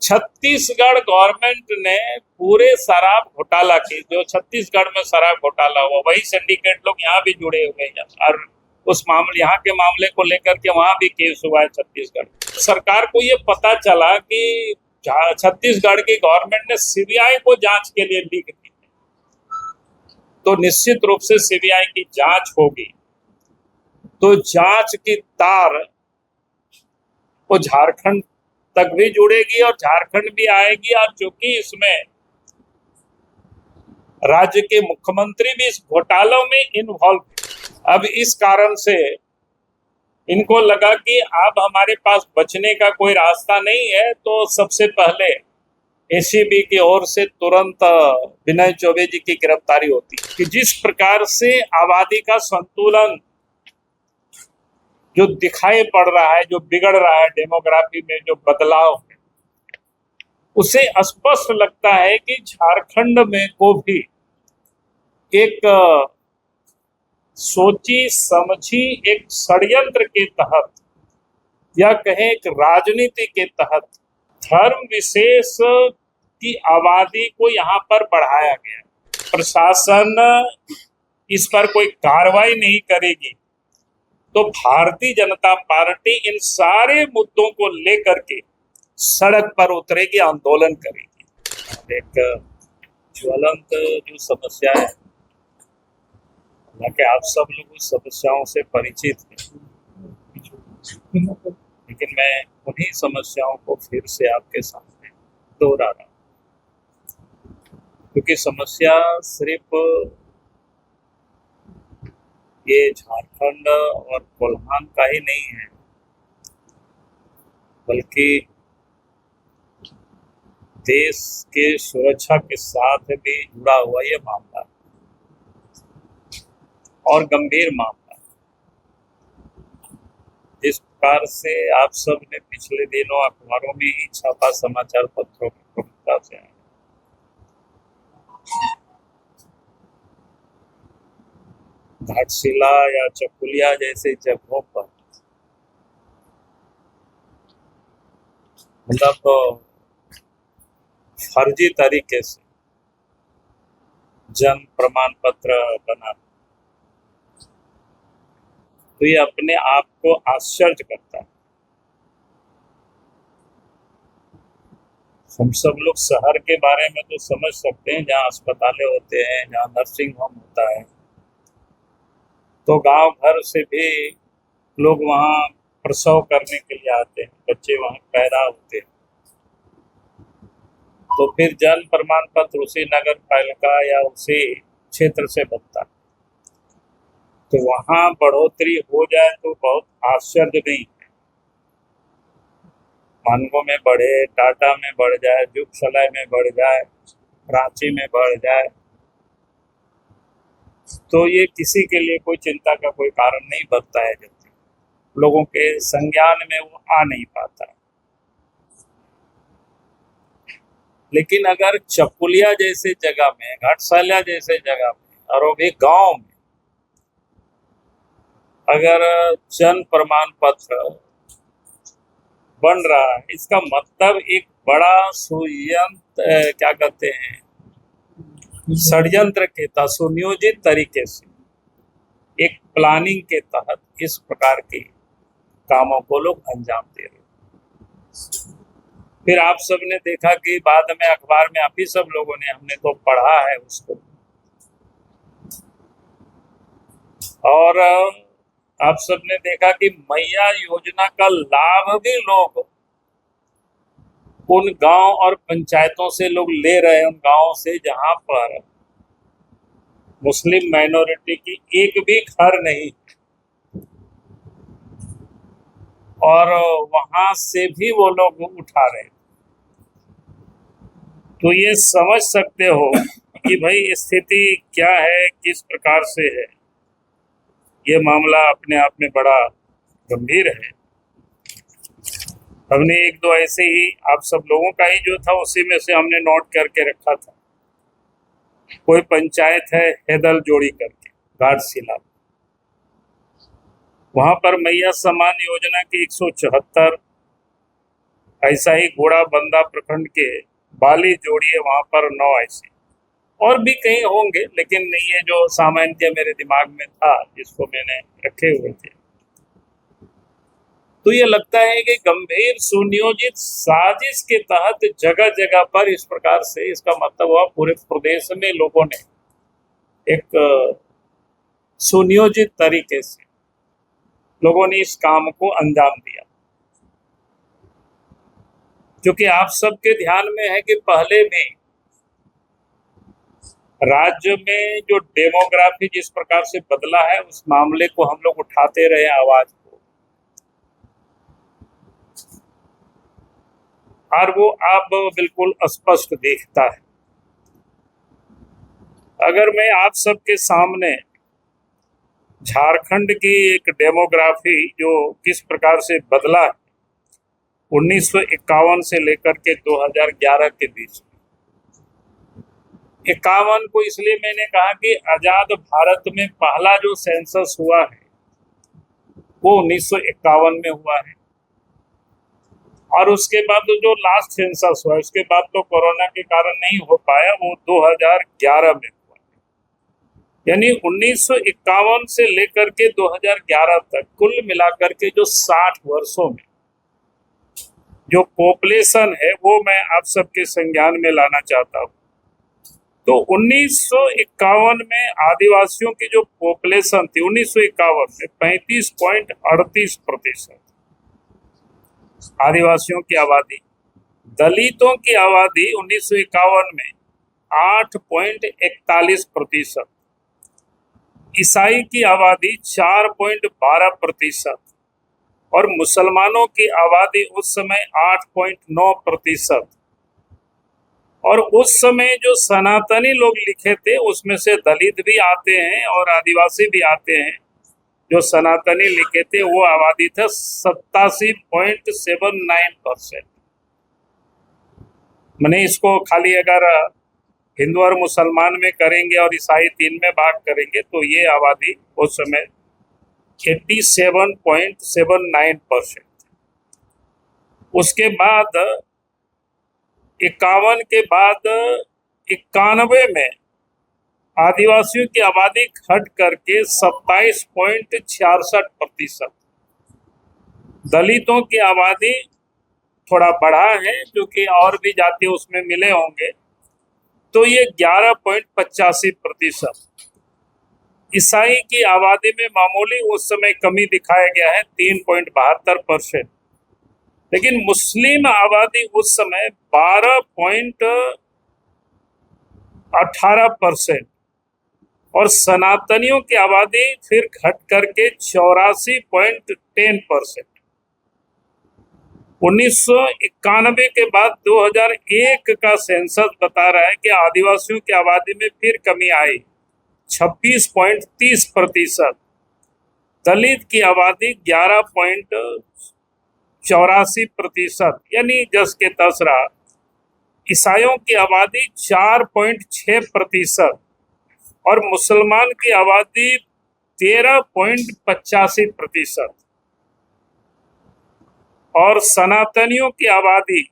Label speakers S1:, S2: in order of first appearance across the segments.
S1: Chhattisgarh government ने पूरे शराब घोटाला की, जो छत्तीसगढ़ में शराब घोटाला हुआ, वही सिंडिकेट लोग यहाँ भी जुड़े हुए हैं और उस मामले, यहाँ के मामले को लेकर के वहां भी केस हुआ है छत्तीसगढ़। सरकार को ये पता चला कि छत्तीसगढ़ की गवर्नमेंट ने सीबीआई को जांच के लिए लीक की, तो निश्चित रूप से सीबीआई की जांच होगी तो जांच की तार वो झारखंड तक भी जुड़ेगी और झारखंड भी आएगी। और चूंकि इसमें राज्य के मुख्यमंत्री भी इस घोटालों में इन्वॉल्व, अब इस कारण से इनको लगा कि अब हमारे पास बचने का कोई रास्ता नहीं है, तो सबसे पहले एसीबी की ओर से तुरंत विनय चौबे जी की गिरफ्तारी होती कि जिस प्रकार से आबादी का संतुलन जो दिखाई पड़ रहा है, जो बिगड़ रहा है, डेमोग्राफी में जो बदलाव है, उसे स्पष्ट लगता है कि झारखंड में को भी एक सोची समझी एक षड्यंत्र के तहत या कहें एक राजनीति के तहत धर्म विशेष की आबादी को यहाँ पर बढ़ाया गया। प्रशासन इस पर कोई कार्रवाई नहीं करेगी तो भारतीय जनता पार्टी इन सारे मुद्दों को लेकर के सड़क पर उतरेगी, आंदोलन करेगी। एक ज्वलंत जो समस्या है, हालांकि आप सब लोग उस समस्याओं से परिचित हैं, लेकिन मैं उन्हीं समस्याओं को फिर से आपके सामने दोहरा रहा हूं, क्योंकि समस्या सिर्फ ये झारखंड और कोल्हान का ही नहीं है, बल्कि देश के सुरक्षा के साथ भी जुड़ा हुआ ये मामला और गंभीर मामला। जिस प्रकार से आप सब ने पिछले दिनों अखबारों में ही छापा, समाचार पत्रों की प्रमुखता से आया, घाटशिला या चकुलिया जैसे जगहों पर मतलब फर्जी तरीके से जन्म प्रमाण पत्र बना, तो ये अपने आप को आश्चर्य करता है। हम सब लोग शहर के बारे में तो समझ सकते हैं, जहाँ अस्पतालें होते हैं, जहाँ नर्सिंग होम होता है, तो गांव घर से भी लोग वहाँ प्रसव करने के लिए आते हैं, बच्चे वहाँ पैदा होते हैं, तो फिर जन्म प्रमाण पत्र उसी नगर पालिका या उसी क्षेत्र से बनता है, तो वहाँ बढ़ोतरी हो जाए तो बहुत आश्चर्य नहीं है। मानगो में बढ़े, टाटा में बढ़ जाए, जुगसलाई में बढ़ जाए, रांची में बढ़ जाए, तो ये किसी के लिए कोई चिंता का कोई कारण नहीं बनता है, जब लोगों के संज्ञान में वो आ नहीं पाता। लेकिन अगर चकुलिया जैसे जगह में, घाटशिला जैसे जगह में और वो भी गांव में अगर जन्म प्रमाण पत्र बन रहा है, इसका मतलब एक बड़ा क्या कहते हैं, षड्यंत्र के तहत, सुनियोजित तरीके से एक प्लानिंग के तहत इस प्रकार के कामों को लोग अंजाम दे रहे हैं। फिर आप सब ने देखा कि बाद में अखबार में आप ही सब लोगों ने, हमने तो पढ़ा है उसको, और आप सब ने देखा कि मैया योजना का लाभ भी लोग उन गांव और पंचायतों से लोग ले रहे हैं, उन गांवों से जहां पर मुस्लिम माइनॉरिटी की एक भी घर नहीं, और वहां से भी वो लोग उठा रहे हैं। तो ये समझ सकते हो कि भाई स्थिति क्या है, किस प्रकार से है। ये मामला अपने आप में बड़ा गंभीर है। हमने एक दो ऐसे ही आप सब लोगों का ही जो था, उसी में से हमने नोट करके रखा था। कोई पंचायत है हेदल जोड़ी करके, घाटशिला, वहां पर मैया सम्मान योजना की 174 ऐसा ही घोड़ाबंदा प्रखंड के बाली जोड़िए, वहां पर 9 ऐसे और भी कहीं होंगे, लेकिन ये जो सामान्य मेरे दिमाग में था जिसको मैंने रखे हुए थे। तो ये लगता है कि गंभीर सुनियोजित साजिश के तहत जगह जगह पर इस प्रकार से, इसका मतलब हुआ पूरे प्रदेश में लोगों ने एक सुनियोजित तरीके से लोगों ने इस काम को अंजाम दिया। क्योंकि आप सबके ध्यान में है कि पहले भी राज्य में जो डेमोग्राफी जिस प्रकार से बदला है, उस मामले को हम लोग उठाते रहे आवाज को, और वो अब बिल्कुल स्पष्ट दिखता है। अगर मैं आप सबके सामने झारखंड की एक डेमोग्राफी जो किस प्रकार से बदला है 1951 से लेकर के 2011 के बीच में, 51 को इसलिए मैंने कहा कि आजाद भारत में पहला जो सेंसस हुआ है वो 1951 में हुआ है, और उसके बाद जो लास्ट सेंसस हुआ उसके बाद तो कोरोना के कारण नहीं हो पाया, वो 2011 में हुआ। यानी 1951 से लेकर के 2011 तक कुल मिलाकर के जो 60 वर्षों में जो पॉपुलेशन है वो मैं आप सबके संज्ञान में लाना चाहता हूँ। तो 1951 में आदिवासियों की जो पॉपुलेशन थी 1951 में 35.38% आदिवासियों की आबादी, दलितों की आबादी 1951 में 8.41%, ईसाई की आबादी 4.12% और मुसलमानों की आबादी उस समय 8.9%। और उस समय जो सनातनी लोग लिखे थे उसमें से दलित भी आते हैं और आदिवासी भी आते हैं। जो सनातनी लिखे थे वो आबादी था 87.79%। मैंने इसको खाली अगर हिंदू और मुसलमान में करेंगे और ईसाई 3 में भाग करेंगे तो ये आबादी उस समय 87.79%। उसके बाद 51 के बाद 91 में आदिवासियों की आबादी घट करके 27.66%, दलितों की आबादी थोड़ा बढ़ा है क्योंकि और भी जाति उसमें मिले होंगे, तो ये 11.85%, ईसाई की आबादी में मामूली उस समय कमी दिखाया गया है 3.72%, लेकिन मुस्लिम आबादी उस समय 12.18% और सनातनियों की आबादी फिर घट करके 84.10%। 1991 के बाद 2001 का सेंसस बता रहा है कि आदिवासियों की आबादी में फिर कमी आई 26.30%, दलित की आबादी 11.84%, यानी जस के तस रहा। ईसाइयों की आबादी 4.6% और मुसलमान की आबादी 13.85% और सनातनियों की आबादी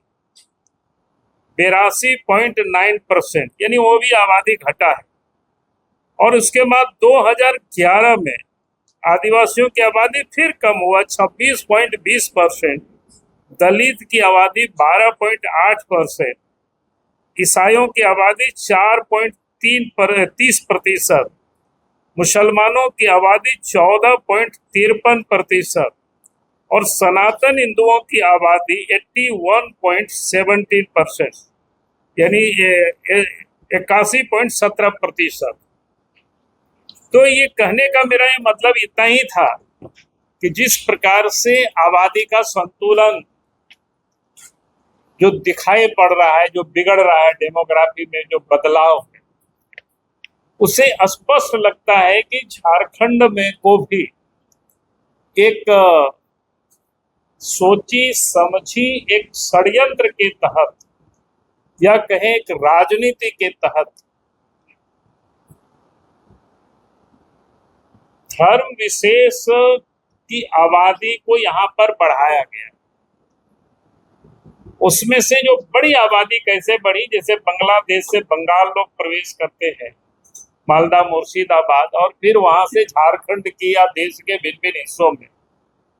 S1: 82.9%, यानी वो भी आबादी घटा है। और उसके बाद 2011 में आदिवासियों की आबादी फिर कम हुआ 26.20%, दलित की आबादी 12.8%, ईसाइयों की आबादी 4.30%, मुसलमानों की आबादी 14.53% और सनातन हिंदुओं की आबादी 81.17%, यानी 81.17%। तो ये कहने का मेरा ये मतलब इतना ही था कि जिस प्रकार से आबादी का संतुलन जो दिखाई पड़ रहा है, जो बिगड़ रहा है डेमोग्राफी में, जो बदलाव है, उसे स्पष्ट लगता है कि झारखंड में को भी एक सोची समझी एक षड्यंत्र के तहत या कहें एक राजनीति के तहत धर्म विशेष की आबादी को यहाँ पर बढ़ाया गया। उसमें से जो बड़ी आबादी कैसे बढ़ी, जैसे बांग्लादेश से बंगाल लोग प्रवेश करते हैं, मालदा, मुर्शिदाबाद, और फिर वहां से झारखंड की या देश के भिन्न भिन्न हिस्सों में।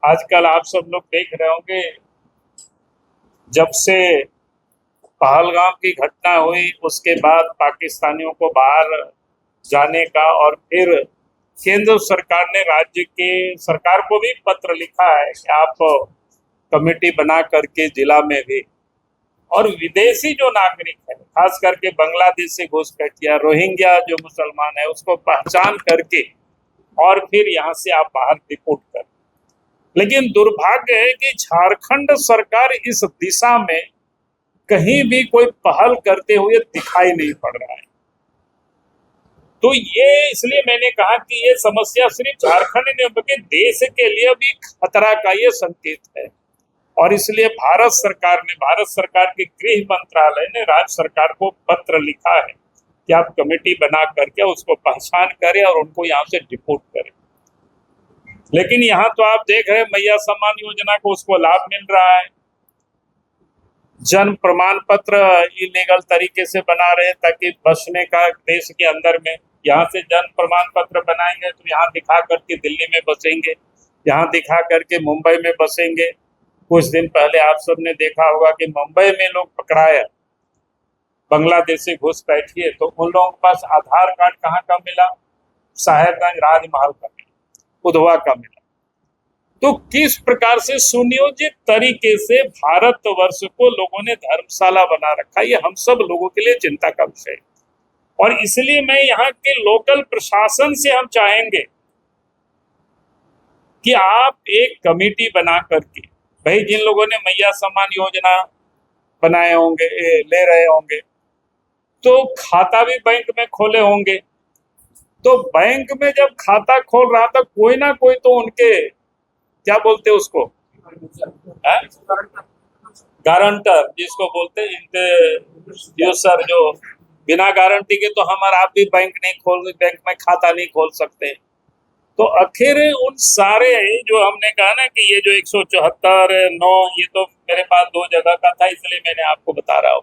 S1: आजकल आप सब लोग देख रहे होंगे, जब से पहलगाम की घटना हुई उसके बाद पाकिस्तानियों को बाहर जाने का, और फिर केंद्र सरकार ने राज्य के सरकार को भी पत्र लिखा है कि आप कमेटी बना करके जिला में भी, और विदेशी जो नागरिक है, खास करके बांग्लादेश से घुसपैठिया, रोहिंग्या जो मुसलमान है, उसको पहचान करके और फिर यहाँ से आप बाहर डिपोर्ट कर। लेकिन दुर्भाग्य है कि झारखंड सरकार इस दिशा में कहीं भी कोई पहल करते हुए दिखाई नहीं पड़ रहा है। तो ये इसलिए मैंने कहा कि ये समस्या सिर्फ झारखंड नहीं बल्कि देश के लिए भी खतरा का ये संकेत है। और इसलिए भारत सरकार के गृह मंत्रालय ने राज्य सरकार को पत्र लिखा है कि आप कमेटी बना करके उसको पहचान करें और उनको यहाँ से डिपोर्ट करें। लेकिन यहाँ तो आप देख रहे हैं मैया सम्मान योजना को उसको लाभ मिल रहा है, जन्म प्रमाण पत्र इलीगल तरीके से बना रहे हैं ताकि बसने का देश के अंदर में। यहाँ से जन्म प्रमाण पत्र बनाएंगे तो यहाँ दिखा करके दिल्ली में बसेंगे, यहाँ दिखा करके मुंबई में बसेंगे। कुछ दिन पहले आप सबने देखा होगा कि मुंबई में लोग पकड़ाए बांग्लादेश से घुसपैठिए, तो उन लोगों के पास आधार कार्ड कहाँ का मिला? साहेबगंज राजमहल का मिला, उधवा का मिला। तो किस प्रकार से सुनियोजित तरीके से भारतवर्ष को लोगों ने धर्मशाला बना रखा, ये हम सब लोगों के लिए चिंता का विषय है। और इसलिए मैं यहाँ के लोकल प्रशासन से हम चाहेंगे कि आप एक कमेटी बना करके, भाई जिन लोगों ने मैया सम्मान योजना बनाए होंगे, ले रहे होंगे, तो खाता भी बैंक में खोले होंगे, तो बैंक में जब खाता खोल रहा था कोई ना कोई तो उनके क्या बोलते उसको, गारंटर जिसको बोलते इंट्रोड्यूसर, जो बिना गारंटी के तो हमारा आप भी बैंक में खाता नहीं खोल सकते। तो आखिर उन सारे जो हमने कहा ना कि ये जो 174(9) ये तो मेरे पास 2 जगह का था, इसलिए मैंने आपको बता रहा हूँ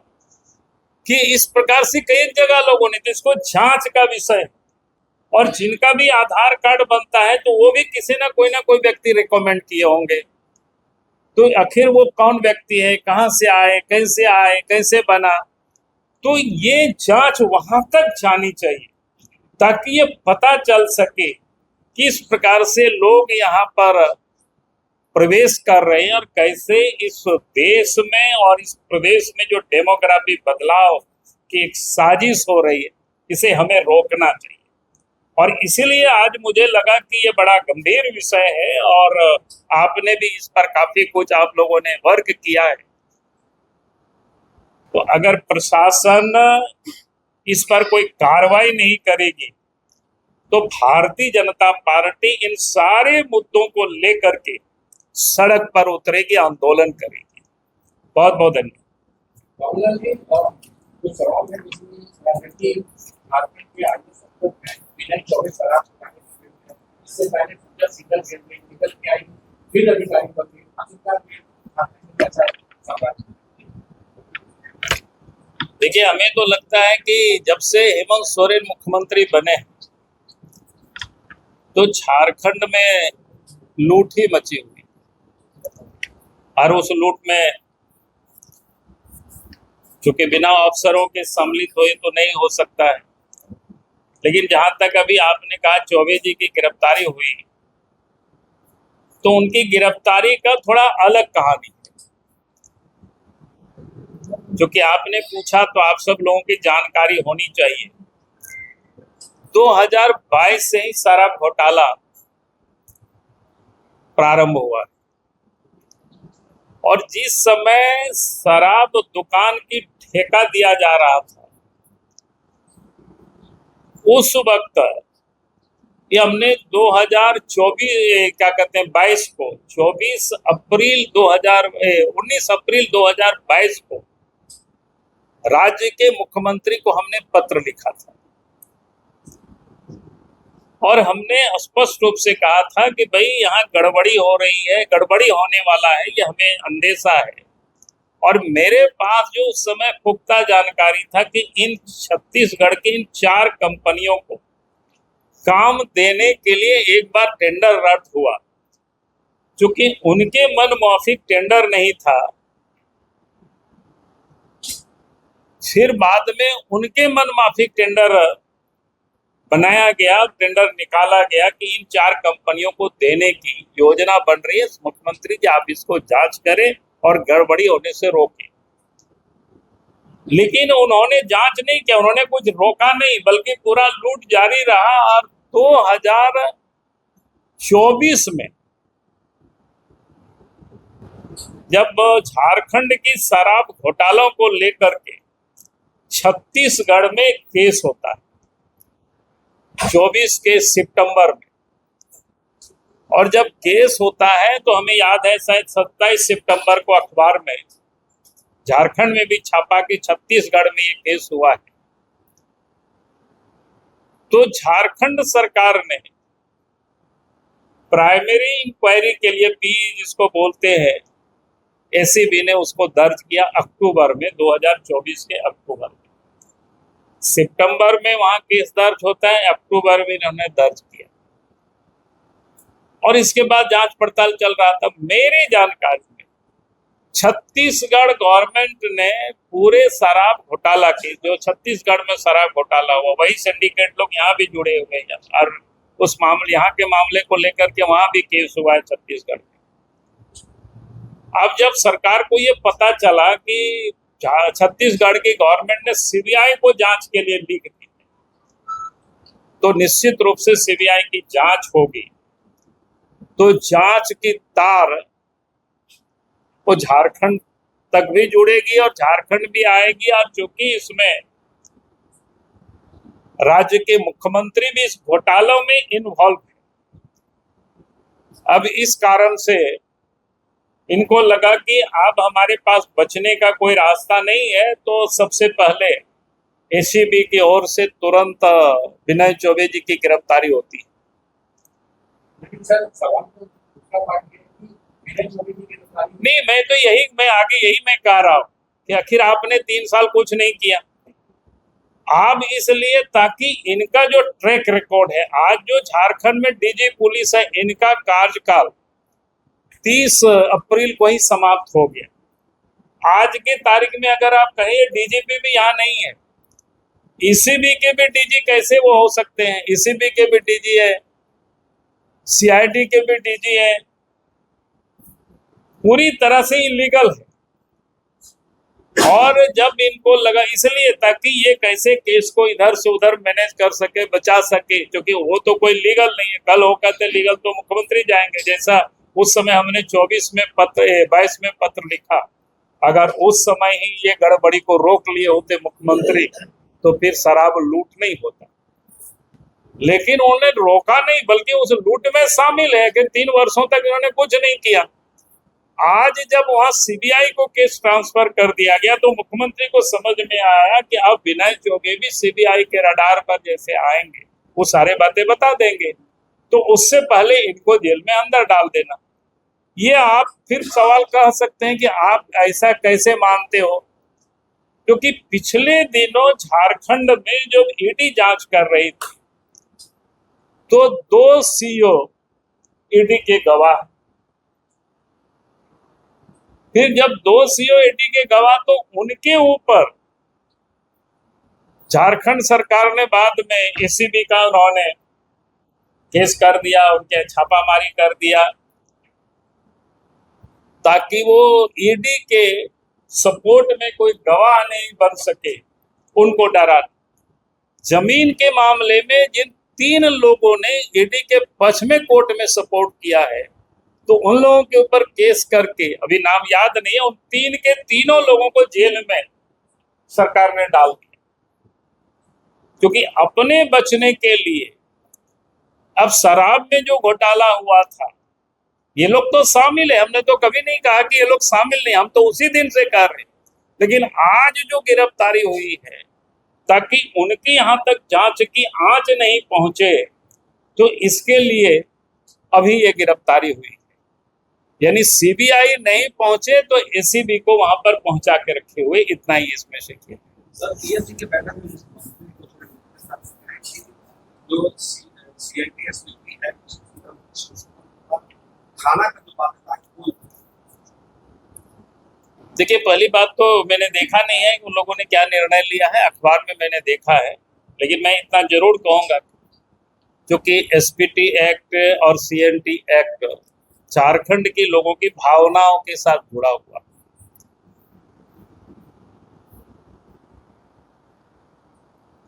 S1: कि इस प्रकार से कई जगह लोगों ने, तो इसको जांच का विषय। और जिनका भी आधार कार्ड बनता है तो वो भी किसी ना कोई व्यक्ति रिकमेंड किए होंगे। तो आखिर वो कौन व्यक्ति है, कहाँ से आए, कैसे बना, तो ये जांच वहां तक जानी चाहिए ताकि ये पता चल सके किस प्रकार से लोग यहाँ पर प्रवेश कर रहे हैं और कैसे इस देश में और इस प्रदेश में जो डेमोग्राफी बदलाव की एक साजिश हो रही है, इसे हमें रोकना चाहिए। और इसीलिए आज मुझे लगा कि ये बड़ा गंभीर विषय है और आपने भी इस पर काफी कुछ आप लोगों ने वर्क किया है। तो अगर प्रशासन इस पर कोई कार्रवाई नहीं करेगी तो भारतीय जनता पार्टी इन सारे मुद्दों को लेकर के सड़क पर उतरेगी, आंदोलन करेगी। बहुत बहुत धन्यवाद। देखिए, हमें तो लगता है कि जब से हेमंत सोरेन मुख्यमंत्री बने तो झारखंड में लूट ही मची हुई, और उस लूट में चूंकि बिना अफसरों के सम्मिलित हुए तो नहीं हो सकता है। लेकिन जहां तक अभी आपने कहा चौबे जी की गिरफ्तारी हुई, तो उनकी गिरफ्तारी का थोड़ा अलग कहानी है। जो कि आपने पूछा तो आप सब लोगों की जानकारी होनी चाहिए। 2022 से ही शराब घोटाला प्रारंभ हुआ और जिस समय शराब दुकान की ठेका दिया जा रहा था, उस वक्त ये हमने 22 को 19 अप्रैल 2022 को राज्य के मुख्यमंत्री को हमने पत्र लिखा था और हमने स्पष्ट रूप से कहा था कि भाई यहाँ गड़बड़ी हो रही है, गड़बड़ी होने वाला है, ये हमें अंदेशा है। और मेरे पास जो उस समय पुख्ता जानकारी था कि इन छत्तीसगढ़ की इन 4 कंपनियों को काम देने के लिए एक बार टेंडर रद्द हुआ, क्योंकि उनके मन मौफिक टेंडर नहीं था। फिर बाद में उनके मन माफिक टेंडर बनाया गया, टेंडर निकाला गया कि इन 4 कंपनियों को देने की योजना बन रही है, मुख्यमंत्री जी आप इसको जांच करें और गड़बड़ी होने से रोकें। लेकिन उन्होंने जांच नहीं किया, उन्होंने कुछ रोका नहीं, बल्कि पूरा लूट जारी रहा। और 2024 में जब झारखंड की शराब घोटालों को लेकर के छत्तीसगढ़ में केस होता है 24 के सितंबर में, और जब केस होता है तो हमें याद है शायद 27 सितंबर को अखबार में झारखंड में भी छापा कि छत्तीसगढ़ में ये केस हुआ है। तो झारखंड सरकार ने प्राइमरी इंक्वायरी के लिए पी जिसको बोलते हैं एसीबी ने उसको दर्ज किया अक्टूबर में, 2024 के अक्टूबर में। सितंबर में वहां केस दर्ज होता है, अक्टूबर में इन्होंने दर्ज किया और इसके बाद जांच पड़ताल चल रहा था। मेरी जानकारी में छत्तीसगढ़ गवर्नमेंट ने पूरे शराब घोटाला की, जो छत्तीसगढ़ में शराब घोटाला हुआ, वही सिंडिकेट लोग यहाँ भी जुड़े हुए हैं और उस मामले यहाँ के मामले को लेकर के वहां भी केस हुआ है छत्तीसगढ़ में। अब जब सरकार को ये पता चला कि छत्तीसगढ़ की गवर्नमेंट ने सीबीआई को जांच के लिए लिख दी, तो निश्चित रूप से सीबीआई की जांच होगी, तो जांच की तार वो झारखंड तक भी जुड़ेगी और झारखंड भी आएगी। और चूंकि इसमें राज्य के मुख्यमंत्री भी इस घोटालों में इन्वॉल्व है, अब इस कारण से इनको लगा कि अब हमारे पास बचने का कोई रास्ता नहीं है, तो सबसे पहले एसीबी की ओर से तुरंत विनय चौबे जी की गिरफ्तारी होती है।
S2: लेकिन सर सवाल तो दूसरा पार्ट है कि विनय चौबे की गिरफ्तारी
S1: नहीं, मैं आगे यही मैं कह रहा हूँ कि आखिर आपने 3 साल कुछ नहीं किया। आप इसलिए ताकि इनका जो ट्रैक रिकॉर्ड है, आज जो झारखंड में डीजी पुलिस है, इनका कार्यकाल 30 अप्रैल को ही समाप्त हो गया। आज की तारीख में अगर आप कहें डीजीपी भी यहाँ नहीं है, ईसीबी के भी डीजी कैसे वो हो सकते हैं? ईसीबी के भी डीजी है, सीआईडी के भी डीजी है, पूरी तरह से इलीगल है। और जब इनको लगा, इसलिए ताकि ये कैसे केस को इधर से उधर मैनेज कर सके, बचा सके, क्योंकि वो तो कोई लीगल नहीं है। कल हो कहते लीगल तो मुख्यमंत्री जाएंगे, जैसा उस समय हमने 22 में पत्र लिखा। अगर उस समय ही ये गड़बड़ी को रोक लिए होते मुख्यमंत्री, तो फिर शराब लूट नहीं होता। लेकिन उन्होंने रोका नहीं, बल्कि उस लूट में शामिल है कि 3 वर्षों तक इन्होंने कुछ नहीं किया। आज जब वहां सीबीआई को केस ट्रांसफर कर दिया गया, तो मुख्यमंत्री को समझ में आया कि अब विनय चौबे भी सीबीआई के रडार पर जैसे आएंगे, वो सारे बातें बता देंगे, तो उससे पहले इनको जेल में अंदर डाल देना। ये आप फिर सवाल कह सकते हैं कि आप ऐसा कैसे मानते हो, क्योंकि पिछले दिनों झारखंड में जब ईडी जांच कर रही थी, तो 2 सीओ ईडी के गवाह, फिर जब 2 सीओ ईडी के गवाह, तो उनके ऊपर झारखंड सरकार ने बाद में एसीबी का उन्होंने केस कर दिया, उनके छापामारी कर दिया, ताकि वो ईडी के सपोर्ट में कोई गवाह नहीं बन सके, उनको डरा। जमीन के मामले में जिन 3 लोगों ने ईडी के पक्ष में कोर्ट में सपोर्ट किया है, तो उन लोगों के ऊपर केस करके, अभी नाम याद नहीं है, उन 3 के तीनों लोगों को जेल में सरकार ने डाल दिया, क्योंकि अपने बचने के लिए। अब शराब में जो घोटाला हुआ था, ये लोग तो शामिल है, हमने तो कभी नहीं कहा कि ये लोग शामिल नहीं, हम तो उसी दिन से कर रहे। लेकिन आज जो गिरफ्तारी हुई है, ताकि उनकी यहाँ तक जांच की आंच नहीं पहुंचे, तो इसके लिए अभी ये गिरफ्तारी हुई। यानी सीबीआई नहीं पहुंचे तो एसीबी को वहां पर पहुंचा के रखे हुए, इतना ही इसमें से किया।
S2: सर पीएससी के बैठक में जो सीआईटीएस है खाना का जो बात है,
S1: देखिए पहली बात तो मैंने देखा नहीं है कि उन लोगों ने क्या निर्णय लिया है, अखबार में मैंने देखा है, लेकिन मैं इतना जरूर कहूंगा क्योंकि एसपीटी एक्ट और सीएनटी एक्ट झारखंड के लोगों की भावनाओं के साथ जुड़ा हुआ,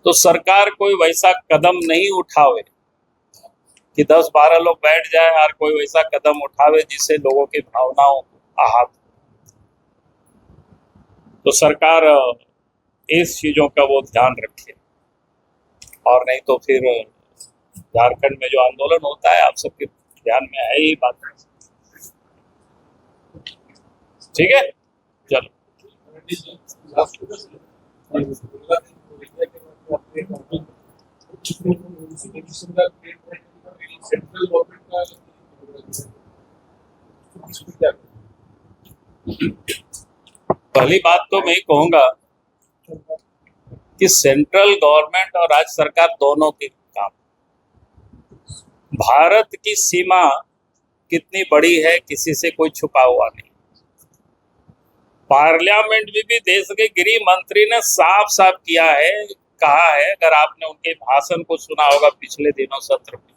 S1: तो सरकार कोई वैसा कदम नहीं उठावे कि 10-12 लोग बैठ जाए और कोई वैसा कदम उठावे जिससे लोगों की भावनाओं को आहत हो। तो सरकार इस चीजों का वो ध्यान रखे, और नहीं तो फिर झारखंड में जो आंदोलन होता है आप सबके ध्यान में है ही बात। ठीक है, चलो। पहली बात तो मैं कहूंगा कि सेंट्रल गवर्नमेंट और राज्य सरकार दोनों के काम, भारत की सीमा कितनी बड़ी है किसी से कोई छुपा हुआ नहीं। पार्लियामेंट में भी देश के गृह मंत्री ने साफ साफ किया है, कहा है, अगर आपने उनके भाषण को सुना होगा पिछले दिनों सत्र में,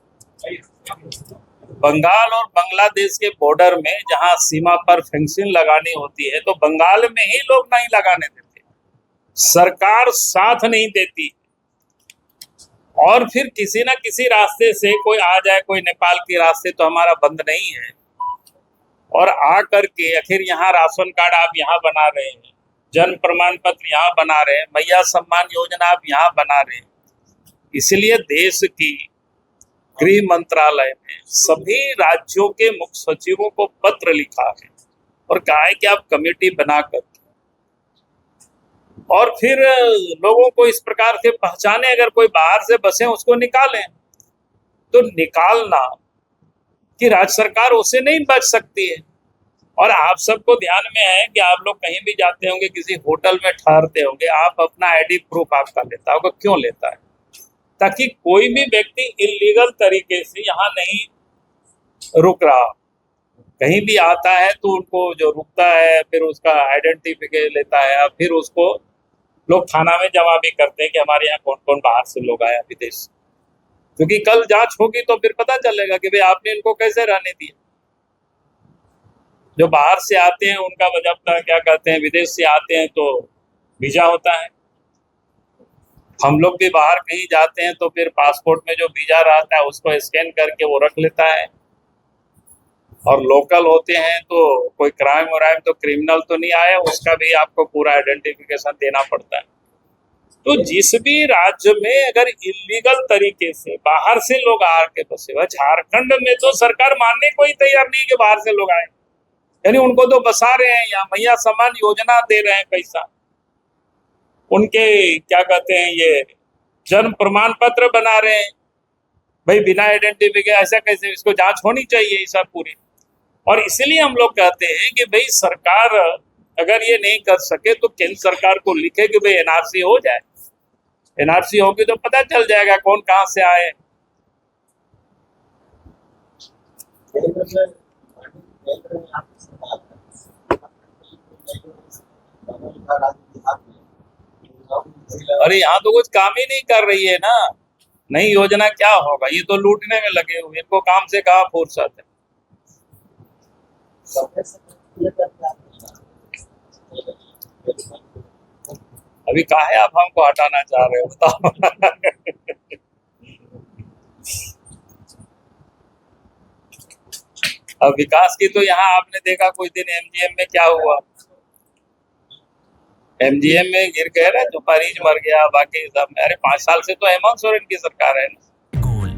S1: बंगाल और बांग्लादेश के बॉर्डर में जहां सीमा पर फेंसिंग लगानी होती है तो बंगाल में ही लोग नहीं लगाने देते, सरकार साथ नहीं देती, और फिर किसी ना किसी रास्ते से कोई आ जाए, कोई नेपाल के रास्ते तो हमारा बंद नहीं है, और आ करके आखिर यहाँ राशन कार्ड आप यहाँ बना रहे हैं, जन्म प्रमाण पत्र यहाँ बना रहे हैं, मैया सम्मान योजना आप यहाँ बना रहे हैं। इसलिए देश की गृह मंत्रालय ने सभी राज्यों के मुख्य सचिवों को पत्र लिखा है और कहा है कि आप कमेटी बनाकर और फिर लोगों को इस प्रकार से पहचाने, अगर कोई बाहर से बसे उसको निकालें, तो निकालना कि राज्य सरकार उसे नहीं बच सकती है। और आप सबको ध्यान में है कि आप लोग कहीं भी जाते होंगे, किसी होटल में ठहरते होंगे, आप अपना आईडी प्रूफ आपका लेता होगा, क्यों लेता है? ताकि कोई भी व्यक्ति इलीगल तरीके से यहाँ नहीं रुक रहा, कहीं भी आता है तो उनको जो रुकता है फिर उसका आइडेंटिफिकेशन लेता है, फिर उसको लोग थाना में जमा भी करते हैं कि हमारे यहाँ कौन कौन बाहर से लोग आया विदेश से, क्योंकि कल जांच होगी तो फिर पता चलेगा कि भाई आपने इनको कैसे रहने दिया। जो बाहर से आते हैं उनका जब क्या कहते हैं, विदेश से आते हैं तो वीजा होता है, हम लोग भी बाहर कहीं जाते हैं तो फिर पासपोर्ट में जो वीजा रहता है उसको स्कैन करके वो रख लेता है, और लोकल होते हैं तो कोई क्राइम व्राइम तो क्रिमिनल तो नहीं आया, उसका भी आपको पूरा आइडेंटिफिकेशन देना पड़ता है। तो जिस भी राज्य में अगर इलीगल तरीके से बाहर से लोग आके बसे हुए, झारखंड में तो सरकार मानने को ही तैयार नहीं कि बाहर से लोग आए, यानी उनको तो बसा रहे हैं, यहाँ मैया सम्मान योजना दे रहे हैं पैसा, उनके क्या कहते हैं ये जन्म प्रमाण पत्र बना रहे हैं, भाई बिना आइडेंटिफिकेशन ऐसा कैसे? इसको जांच होनी चाहिए ये सब पूरी। और इसलिए हम लोग कहते हैं कि भाई सरकार अगर ये नहीं कर सके तो केंद्र सरकार को लिखे कि भाई एनआरसी हो जाए, एनआरसी होगी तो पता चल जाएगा कौन कहां से आए। अरे यहाँ तो कुछ काम ही नहीं कर रही है ना, नई योजना क्या होगा, ये तो लूटने में लगे हुए, इनको काम से कहाँ फुर्सत है। अभी काहे आप हमको हटाना चाह रहे हो बताओ? अब विकास की तो यहाँ आपने देखा कुछ दिन एमजीएम में क्या हुआ, एमजीएम में गिर गए ना, जो मरीज मर गया, बाकी सब। अरे 5 साल से तो हेमंत सोरेन की सरकार है ना।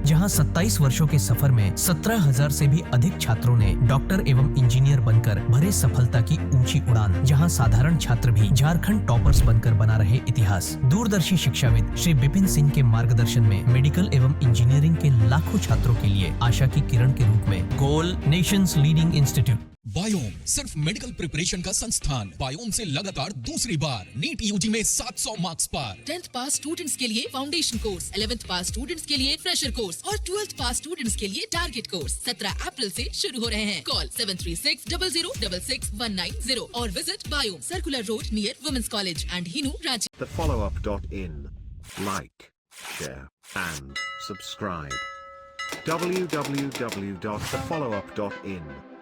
S3: जहां 27 वर्षों के सफर में 17,000 से भी अधिक छात्रों ने डॉक्टर एवं इंजीनियर बनकर भरे सफलता की ऊंची उड़ान, जहां साधारण छात्र भी झारखंड टॉपर्स बनकर बना रहे इतिहास। दूरदर्शी शिक्षाविद श्री विपिन सिंह के मार्गदर्शन में मेडिकल एवं इंजीनियरिंग के लाखों छात्रों के लिए आशा की किरण के रूप में गोल नेशंस लीडिंग इंस्टीट्यूट।
S4: बायोम सिर्फ मेडिकल प्रिपरेशन का संस्थान। बायोम से लगातार दूसरी बार नीट यूजी में 700 मार्क्स पार।
S5: 10th पास स्टूडेंट्स के लिए फाउंडेशन कोर्स, 11th पास स्टूडेंट्स के लिए फ्रेशर कोर्स और 12th पास स्टूडेंट्स के लिए टारगेट कोर्स 17 अप्रैल से शुरू हो रहे हैं। कॉल 7360066190 और visit Biome, circular road near women's college and Hinoo, Ranchi.
S6: thefollowup.in. Like, share, and subscribe. www.thefollowup.in